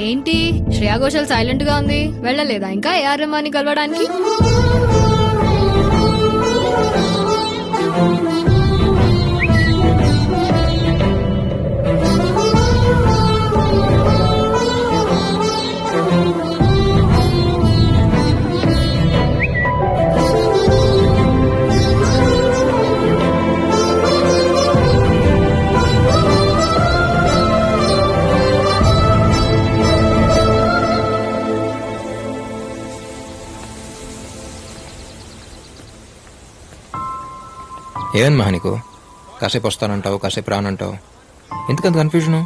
ఏంటి శ్రేయా ఘోషల్ సైలెంట్ గా ఉంది, వెళ్ళలేదా ఇంకా ఏఆర్ రెహమాన్ని కలవడానికి? ఏమని మహా నీకు కాసేపు వస్తానంటావు, కాసేపు రానంటావు, ఎందుకంత కన్ఫ్యూజను?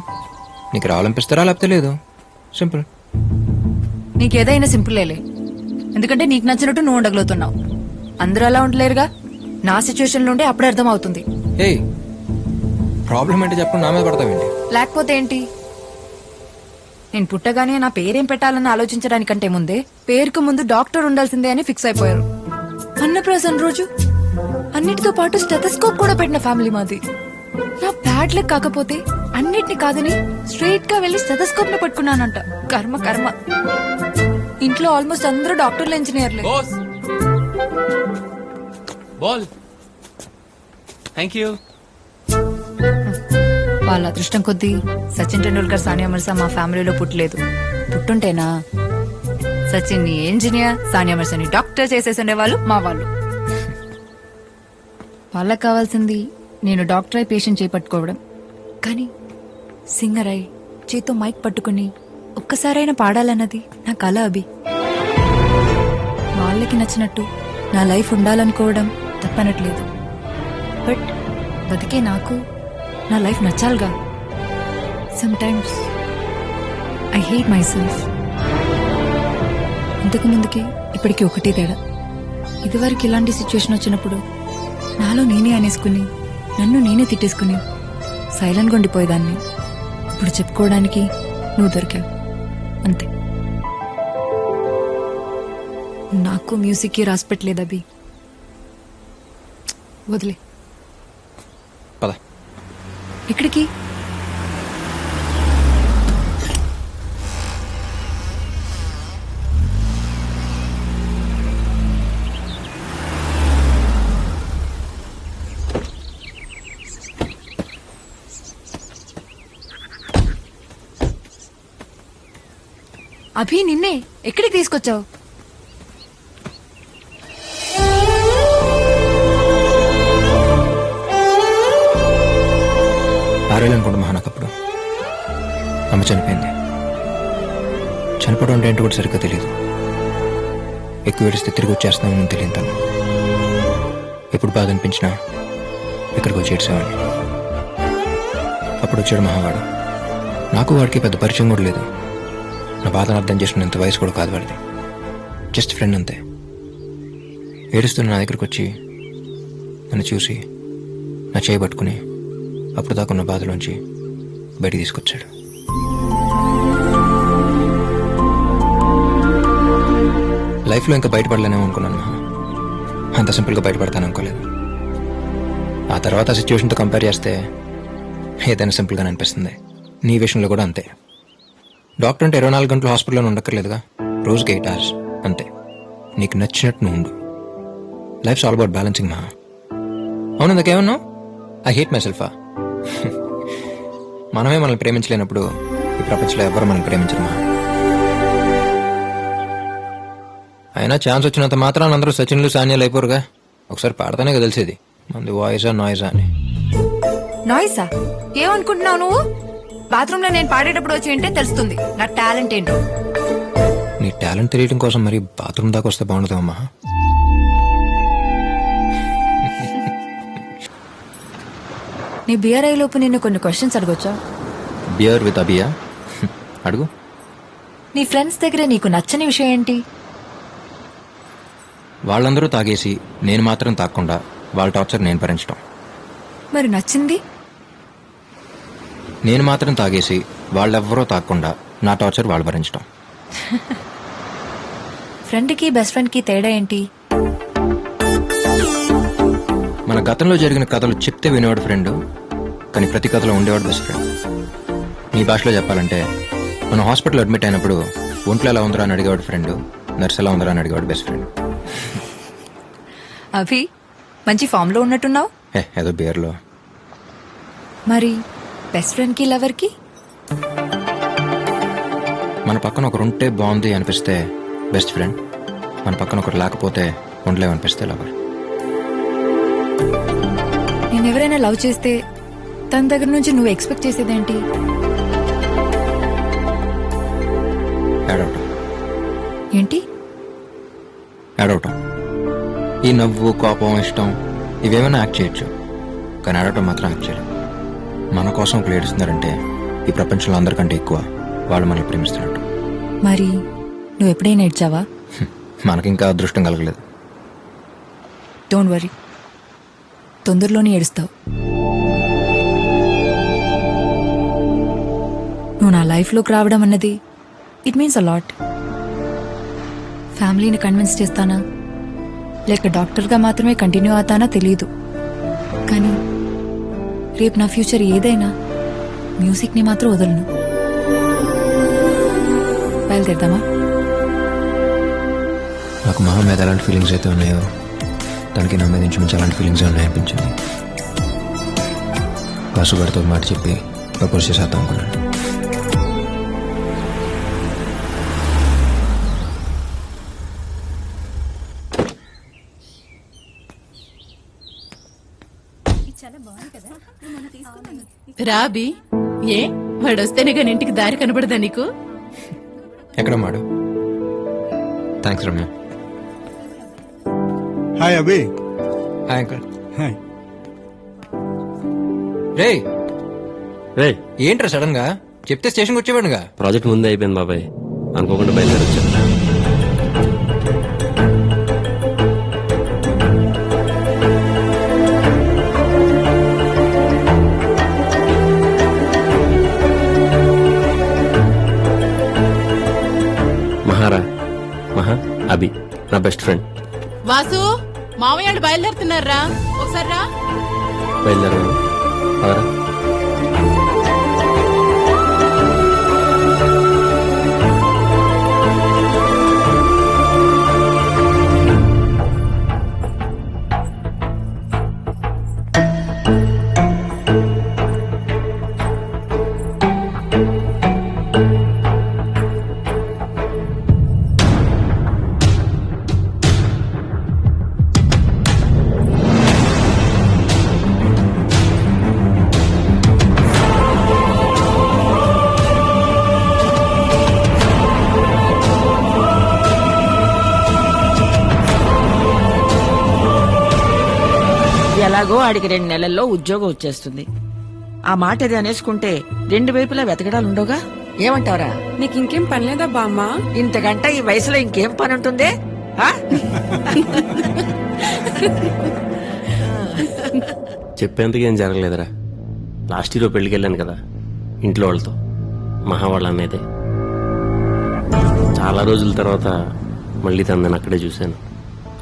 నీకు రావాలనిపిస్తారా లేకపోతే లేదు? సింపుల్. నీకేదైనా సింపుల్లేలే, ఎందుకంటే నీకు నచ్చినట్టు నువ్వు ఉండగలుగుతున్నావు. అందరూ అలా ఉండలేరుగా. నా సిచ్యువేషన్ నుండి అప్పుడే అర్థం అవుతుంది. ఏయ్, ప్రాబ్లం ఏంటి చెప్పు, నా మీద పడతావేంటి? లేకపోతే ఏంటి? నేను పుట్టగానే నా పేరేం పెట్టాలని ఆలోచించడానికంటే ముందే పేరుకు ముందు డాక్టర్ ఉండాల్సిందే అని ఫిక్స్ అయిపోయారు. అన్నప్రాసన రోజు అన్నిటితో పాటు స్టెథోస్కోప్ కూడా పెట్టిన ఫ్యామిలీ మాది. నా బ్యాడ్ లక్ కాకపోతే అన్నిటిని కాదని స్ట్రైట్ గా వెళ్లి స్టెథోస్కోప్ ని పట్టుకున్నానంట. కర్మ కర్మ. ఇంట్లో ఆల్మోస్ట్ అందరూ డాక్టర్లు, ఇంజనీర్లే. Thank you. వాళ్ళ అదృష్టం కొద్దీ సచిన్ టెండూల్కర్, సానియా మిర్జా మా ఫ్యామిలీలో పుట్టలేదు. పుట్టుంటేనా సచిన్ ని ఇంజనీర్, సానియా మిర్జాని డాక్టర్ చేసేసిండే వాళ్ళు మా వాళ్ళు. వాళ్ళకి కావాల్సింది నేను డాక్టర్ అయి పేషెంట్ చేపట్టుకోవడం, కానీ సింగర్ అయి చేతో మైక్ పట్టుకుని ఒక్కసారైనా పాడాలన్నది నా కల. అభి, వాళ్ళకి నచ్చినట్టు నా లైఫ్ ఉండాలనుకోవడం తప్పనట్లేదు. బట్ బతికే నాకు నా లైఫ్ నచ్చాలిగా. Sometimes I hate myself. ఇంతకు ముందుకి ఇప్పటికి ఒకటే తేడా. ఇదివరకు ఇలాంటి సిచ్యువేషన్ వచ్చినప్పుడు నాలో నేనే అనేసుకుని నన్ను నేనే తిట్టేసుకుని సైలెంట్గా ఉండిపోయేదాన్ని. ఇప్పుడు చెప్పుకోవడానికి నువ్వు దొరికావు, అంతే. నాకు మ్యూజిక్కి రాసి పెట్టలేదు అభి. వదిలే. పద. ఎక్కడికి? అభి, నిన్నే ఎక్కడికి తీసుకొచ్చావు? ఆరేళ్ళనుకుంటా మహా నాకప్పుడు. అమ్మ చనిపోయింది. చనిపోవడం అంటే ఏంటో కూడా సరిగ్గా తెలియదు. ఎక్కువ ఏడిస్తే తిరిగి వచ్చేస్తున్నామని తెలియదు తను. ఎప్పుడు బాధ అనిపించినా ఇక్కడికి వచ్చి ఏడ్చేవాడిని. అప్పుడు వచ్చాడు మహావాడు. నాకు వాడికి పెద్ద పరిచయం కూడా లేదు. నా బాధను అర్థం చేసుకునేంత వయసు కూడా కాదు వాడిది. జస్ట్ ఫ్రెండ్ అంతే. ఏడుస్తున్న నా దగ్గరికి వచ్చి నన్ను చూసి నా చేయి పట్టుకుని అప్పుడు దాకున్న బాధలోంచి బయటికి తీసుకొచ్చాడు. లైఫ్లో ఇంకా బయటపడలేనేమో అనుకున్నాను. అంత సింపుల్గా బయటపడతాను అనుకోలేదు. ఆ తర్వాత ఆ సిచ్యువేషన్తో కంపేర్ చేస్తే ఏదైనా సింపుల్గానే అనిపిస్తుంది. నీ విషయంలో కూడా అంతే. డాక్టర్ అంటే 24 గంటలు హాస్పిటల్లో ఉండక్కర్లేదుగా. రోజుకి 8 hours అంతే. నీకు నచ్చినట్టు నువ్వు ఉండు. Lifes all about balancing Maha. అవును, ఇందాకేమన్నావు? ఐ హేట్ మై సెల్ఫా? మనమే మనల్ని ప్రేమించలేనప్పుడు ఈ ప్రపంచంలో ఎవరు మనల్ని ప్రేమించరు మహా. అయినా ఛాన్స్ వచ్చినంత మాత్రాన్ని అందరూ సచిన్లు, సానియాలు అయిపోరుగా. ఒకసారి పాడతానే కదా తెలిసేది మంది వాయిసా నాయిసా అని. నాయిసా? ఏమనుకుంటున్నావు నువ్వు? బాత్రూమ్ లో నేను పాడేటప్పుడు వచ్చి ఏంటే తెలుస్తుంది నా టాలెంట్ ఏంటో. నీ టాలెంట్ తెలియడం కోసం మరి బాత్రూమ్ దాకా వస్తే బాగుంటుందమ్మా. నీ బియర్ అయ్యేలోపు నిన్ను కొన్ని క్వశ్చన్స్ అడగొచ్చా? బియర్ విత్ అబియా? అడుగు. నీ ఫ్రెండ్స్ దగ్గర నీకు నచ్చని విషయం ఏంటి? వాళ్ళందరూ తాగేసి నేను మాత్రం తాగకుండా వాళ్ళ టార్చర్ నేను భరించడం. మరి నచ్చింది? నేను మాత్రం తాగేసి వాళ్ళెవ్వరూ తాగకుండా నా టార్చర్ వాళ్ళు భరించడం. ఫ్రెండ్కి బెస్ట్ ఫ్రెండ్కి తేడా ఏంటి? మన గతంలో జరిగిన కథలు చెప్తే వినేవాడు ఫ్రెండ్, కానీ ప్రతి కథలో ఉండేవాడు బెస్ట్ ఫ్రెండ్. నీ భాషలో చెప్పాలంటే మనం హాస్పిటల్ అడ్మిట్ అయినప్పుడు ఒంట్లో ఎలా ఉందరా అని అడిగేవాడు ఫ్రెండ్, నర్స్ ఎలా ఉందరా అని అడిగేవాడు బెస్ట్ ఫ్రెండ్. అభి మంచి ఫామ్ లో ఉన్నట్టున్నావు. ఏదో బేర్లో. మరి బెస్ట్ ఫ్రెండ్ కి లవర్ కి మన పక్కన ఒకరు ఉంటే బాగుంది అనిపిస్తే బెస్ట్ ఫ్రెండ్, మన పక్కన ఒకరు లేకపోతే ఉండలేమనిపిస్తే లవర్. నేను ఎవరైనా లవ్ చేస్తే తన దగ్గర నుంచి నువ్వు ఎక్స్పెక్ట్ చేసేదేంటి? ఏడవటం. ఏంటి? ఏడవటం. ఈ నవ్వు, కోపం, ఇష్టం ఇవేమైనా యాక్ట్ చేయొచ్చు, కానీ ఏడవటం మాత్రం యాక్ట్ చేయలేం. మన కోసం ఒకరు ఏడుస్తున్నారంటే ఈ ప్రపంచంలో అందరికంటే ఎక్కువ వాళ్ళు మనల్ని ప్రేమిస్తున్నట్టు. మరి నువ్వు ఎప్పుడైనా ఏడ్చావా? మనకింకా అదృష్టం కలగలేదు. డోంట్ వరీ, తొందరలోనే ఏడుస్తావు. నువ్వు నా లైఫ్లోకి రావడం అన్నది ఇట్ మీన్స్ అ లాట్. ఫ్యామిలీని కన్విన్స్ చేస్తానా లేక డాక్టర్గా మాత్రమే కంటిన్యూ అవుతానా తెలియదు, కానీ రేపు నా ఫ్యూచర్ ఏదైనా మ్యూజిక్ని మాత్రం వదలను. బయలుదేరదామా? నాకు మహా మీద ఎలాంటి ఫీలింగ్స్ అయితే ఉన్నాయో తనకి నా మీద నుంచి అలాంటి ఫీలింగ్స్ ఉన్నాయనిపించింది. వాసు గారితో మాట చెప్పి ప్రపోజ్ చేసేద్దాం అనుకున్నాను. రాబి, ఏ వాడొస్తేనే కానీ ఇంటికి దారి కనబడదా నీకు? ఎక్కడ మాడు? Thanks Ramya. Hi Abhi. Hi uncle. Hi. రే రే, ఏంట్రా సడన్ గా చెప్తే స్టేషన్కి వచ్చేవాడుగా. ప్రాజెక్ట్ ముందే అయిపోయింది బాబాయ్, అనుకోకుండా బయలుదేరొచ్చా. మహా అభి నా బెస్ట్ ఫ్రెండ్. వాసు, మామయ్య బయలుదేరుతున్నారా? ఒకసారి రా. బయలుదేరా. ఎలాగో ఆడికి 2 నెలల్లో ఉద్యోగం వచ్చేస్తుంది. ఆ మాట అది అనేసుకుంటే 2 వైపులా వెతకడాలుండవుగా. ఏమంటావరా? నీకు ఇంకేం పనిలేదా బామ్మ? ఇంతకంటే ఈ వయసులో ఇంకేం పని ఉంటుంది? ఆ? చెప్పేందుకు ఏం జరగలేదురా. లాస్ట్ ఇయర్ పెళ్లికి వెళ్ళాను కదా ఇంట్లో వాళ్ళతో, మహా వాళ్ళ అన్నైతే. చాలా రోజుల తర్వాత మళ్ళీ తనని అక్కడే చూశాను.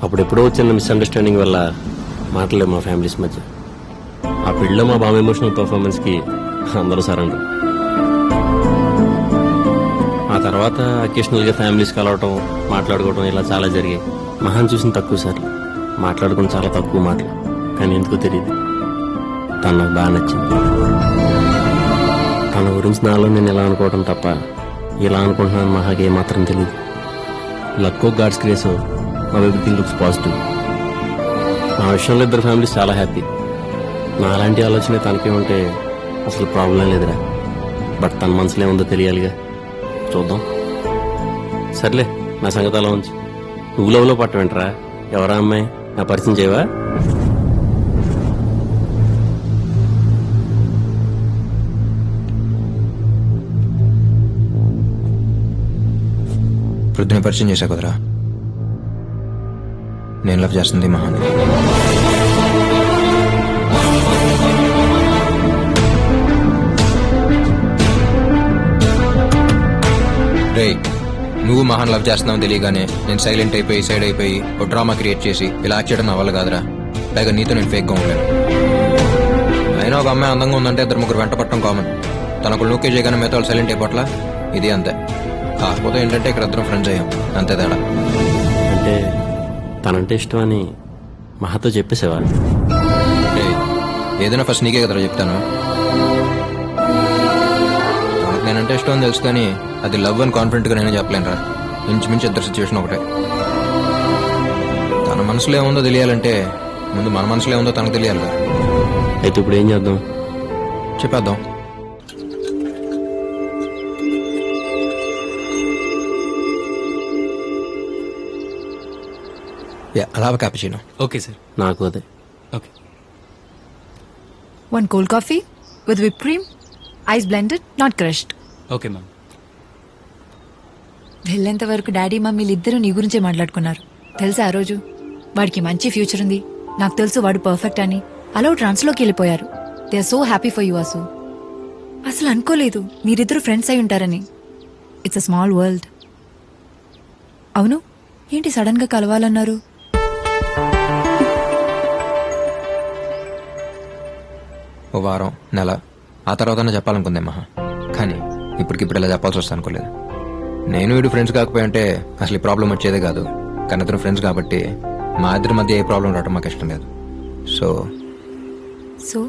అప్పుడెప్పుడో వచ్చిన మిస్అండర్స్టాండింగ్ వల్ల మాటలే మా ఫ్యామిలీస్ మధ్య. ఆ పెళ్ళిలో మా బామ్మ ఎమోషనల్ పర్ఫార్మెన్స్కి అందరూ సరెండర్. ఆ తర్వాత అకేషనల్గా ఫ్యామిలీస్ కలవటం, మాట్లాడుకోవటం ఇలా చాలా జరిగాయి. మహాన్ చూసిన తక్కువ సార్లు, మాట్లాడుకుని చాలా తక్కువ మాటలు. కానీ ఎందుకో తెలియదు, తను నాకు బాగా నచ్చింది. తన గురించి నాలో నేను ఎలా అనుకోవటం తప్ప ఇలా అనుకుంటున్నాను మహాకి ఏమాత్రం తెలియదు. లక్కో గాడ్స్ గ్రేసో నౌ ఎవ్రీథింగ్ లుక్స్ పాజిటివ్. నా విషయంలో ఇద్దరు ఫ్యామిలీస్ చాలా హ్యాపీ. నా అలాంటి ఆలోచన తనకే ఉంటే అసలు ప్రాబ్లం లేదురా. బట్ తన మనసులో ఏముందో తెలియాలిగా. చూద్దాం. సర్లే, నా సంగతి అలా ఉంచి నువ్వు లవ్లో పట్టవేంట్రా? ఎవరా అమ్మాయి? నా పరిచయం చేయవా? ప్రొద్దున పరిచయం చేశా కుదరా. నేను లవ్ చేస్తుంది మహాన్. రే, నువ్వు మహాన్ లవ్ చేస్తున్నావు తెలియగానే నేను సైలెంట్ అయిపోయి సైడ్ అయిపోయి ఒక డ్రామా క్రియేట్ చేసి ఇలా యాక్ట్ చేయడం నా వల్ల కాదురా. పైగా నీతో నేను ఫేక్గా ఉండలేను. అయినా ఒక అమ్మాయి అందంగా ఉందంటే 2-3 వెంట పట్టడం కామన్. తనకు నోకే చేయగానే మిగతా వాళ్ళు సైలెంట్ అయిపోట్లా. ఇది అంతే. కాకపోతే ఏంటంటే ఇక్కడ ఇద్దరం ఫ్రెండ్స్ అయ్యాం, అంతే తేడా. అంటే తనంటే ఇష్టం అని మహాతో చెప్పేసేవా? ఏయ్, ఏదైనా ఫస్ట్ నీకే కదరా చెప్తాను. తనకు నేనంటే ఇష్టం అని తెలుసు, కానీ అది లవ్ అని కాన్ఫిడెంట్గా నేనే చెప్పలేనురా. ఇంచుమించు ఇద్దరు సిచ్యువేషన్ ఒకటే. తన మనసులో ఏముందో తెలియాలంటే ముందు మన మనసులో ఏముందో తనకు తెలియాలి. అయితే ఇప్పుడు ఏం చేద్దాం? చెప్పేద్దాం. అలా క్యాపుచినో. Okay sir. నాకు అదే. Okay. 1 cold coffee with whipped cream, ice blended, not crushed. Okay ma'am. వెళ్ళేంత వరకు డాడీ మమ్మీలు ఇద్దరు నీ గురించే మాట్లాడుకున్నారు. తెలుసా ఆ రోజు వాడికి మంచి ఫ్యూచర్ ఉంది, నాకు తెలుసు వాడు పర్ఫెక్ట్ అని. అలా ట్రాన్స్లోకి వెళ్ళిపోయారు. They are so happy for you Asu. అసలు అనుకోలేదు మీరిద్దరు ఫ్రెండ్స్ అయి ఉంటారని. It's a small world. అవును, ఏంటి సడన్ గా కలవాలన్నారు? ఓ వారం, నెల ఆ తర్వాతనే చెప్పాలనుకుందే మహా. కానీ ఇప్పటికిప్పుడు ఇలా చెప్పాల్సి వస్తా అనుకోలేదు. నేను వీడు ఫ్రెండ్స్ కాకపోయి అంటే అసలు ఈ ప్రాబ్లం వచ్చేదే కాదు. కానీ ఇద్దరు ఫ్రెండ్స్ కాబట్టి మా ఇద్దరి మధ్య ఏ ప్రాబ్లం రావడం మాకు ఇష్టం లేదు. సో సో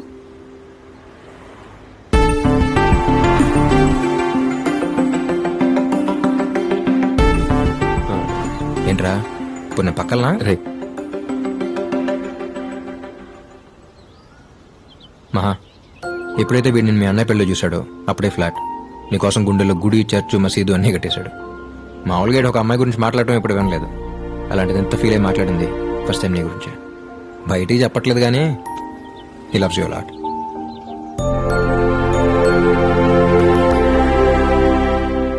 ఏంట్రా ఇప్పుడు నేను పక్కన రే, మహా, ఎప్పుడైతే వీడు నేను మీ అన్నయ్య పెళ్ళి చూశాడో అప్పుడే ఫ్లాట్. నీకోసం గుండెలో గుడి, చర్చు, మసీదు అన్నీ కట్టేశాడు. మామూలుగా ఈడు ఒక అమ్మాయి గురించి మాట్లాడటం ఇప్పుడు వినలేదు. అలాంటిది ఎంత ఫీల్ అయి మాట్లాడింది ఫస్ట్ టైం నీ గురించి. బయటికి చెప్పట్లేదు కానీ హీ లవ్స్ యు లాట్.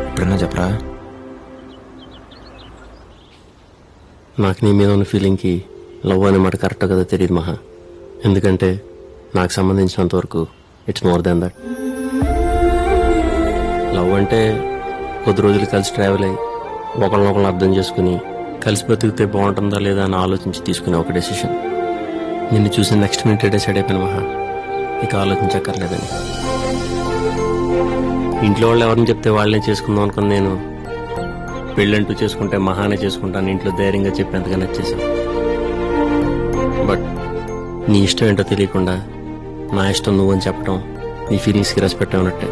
ఇప్పుడన్నా చెప్పరా? నాకు నీ మీద ఉన్న ఫీలింగ్కి లవ్ అనే మాట కరెక్ట్ కదా తెలియదు మహా. ఎందుకంటే నాకు సంబంధించినంత వరకు it's more than that. Love అంటే కొద్ది రోజులు కలిసి ట్రావెల్ అయ్యి ఒకరినొకరిని అర్థం చేసుకుని కలిసి బతికితే బాగుంటుందా లేదా అని ఆలోచించి తీసుకునే ఒక డెసిషన్. నిన్ను చూసి నెక్స్ట్ మినిట్ డిసైడ్ అయిపోయిన మహా, ఇక ఆలోచించక్కర్లేదని. ఇంట్లో వాళ్ళు ఎవరిని చెప్తే వాళ్ళనే చేసుకుందాం అనుకుని నేను పెళ్ళంటూ చేసుకుంటే మహానే చేసుకుంటాను ఇంట్లో ధైర్యంగా చెప్పేంతగా నచ్చేసాం. బట్ నీ ఇష్టం ఏంటో తెలియకుండా నా ఇష్టం నువ్వని చెప్పడం నీ ఫీలింగ్స్కి రెస్పెక్ట్ అన్నట్టే.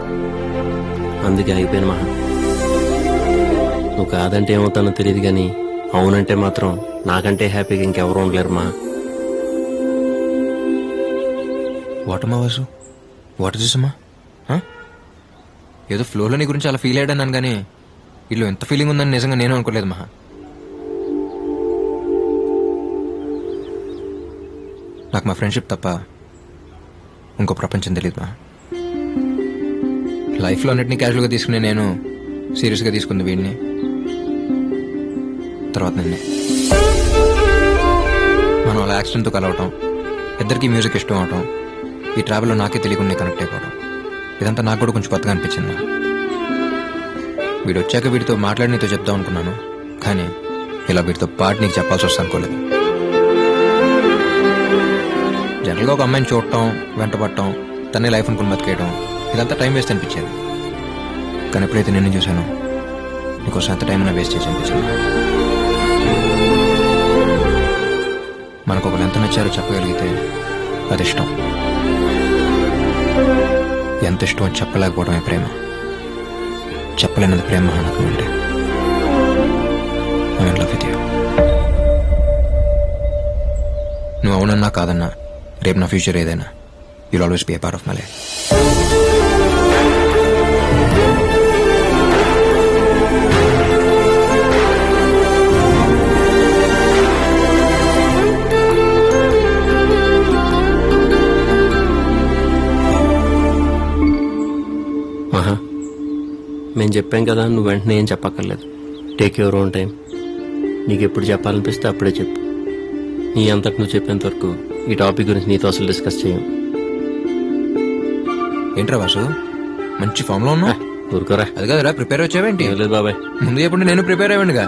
అందుకే అయిపోయాను మహా. నువ్వు కాదంటే ఏమవుతానో తెలియదు కానీ అవునంటే మాత్రం నాకంటే హ్యాపీగా ఇంకెవరు ఉండలేరు మా. వాటమ్మా వాసు, వాట్ చూసమ్మా? ఏదో ఫ్లోలో నీ గురించి అలా ఫీల్ అయ్యాను కానీ వీళ్ళు ఎంత ఫీలింగ్ ఉందని నిజంగా నేను అనుకోలేదు మహా. నాకు మా ఫ్రెండ్షిప్ తప్ప ఇంకో ప్రపంచం తెలియదు మహా. లైఫ్లో అన్నిటినీ క్యాజువల్గా తీసుకునే నేను సీరియస్గా తీసుకుంది వీడిని, తర్వాత నిన్నే. మనం అలా యాక్సిడెంట్తో కలవటం, ఇద్దరికి మ్యూజిక్ ఇష్టం అవటం, ఈ ట్రావెల్లో నాకే తెలియకుండా కనెక్ట్ అయిపోవడం, ఇదంతా నాకు కూడా కొంచెం కొత్తగా అనిపించింది. వీడు వచ్చాక వీడితో మాట్లాడి నీతో చెప్దాం అనుకున్నాను, కానీ ఇలా వీడితో పాటు నీకు చెప్పాల్సి వస్తా అనుకోలేదు. జనరల్గా ఒక అమ్మాయిని చూడటం, వెంటపడటం, తనే లైఫ్ అనుకుని బతికేయడం, ఇదంతా టైం వేస్ట్ అనిపించేది. కానీ ఎప్పుడైతే నిన్ను చూశానో నీకోసం ఎంత టైం అయినా వేస్ట్ చేసి అనిపించింది. మనకు ఒకరు ఎంత నచ్చారో చెప్పగలిగితే అది ఇష్టం. ఎంత ఇష్టం అని చెప్పలేకపోవడమే ప్రేమ. చెప్పలేనది ప్రేమ నాకు అంటే ఐ లవ్ విత్ యూ. నువ్వు అవునన్నా కాదన్నా రేపు నా ఫ్యూచర్ ఏదైనా you'll always be A part of my life. మహా, మేము చెప్పాం కదా, నువ్వు వెంటనే ఏం చెప్పక్కర్లేదు. Take your own time. నీకు ఎప్పుడు చెప్పాలనిపిస్తే అప్పుడే చెప్పు. నీ అంతటి నువ్వు చెప్పేంత వరకు ఈ టాపిక్ గురించి నీతో అసలు డిస్కస్ చేయం. ఏంట్రా వాసు, మంచి ఫామ్ లో ఉన్నా? ఊరుకోరా. అది కదరా ప్రిపేర్ వచ్చావేంటి? లేదు బాబాయ్, ముందు చెప్పండి, నేను ప్రిపేర్ అయ్యండిగా.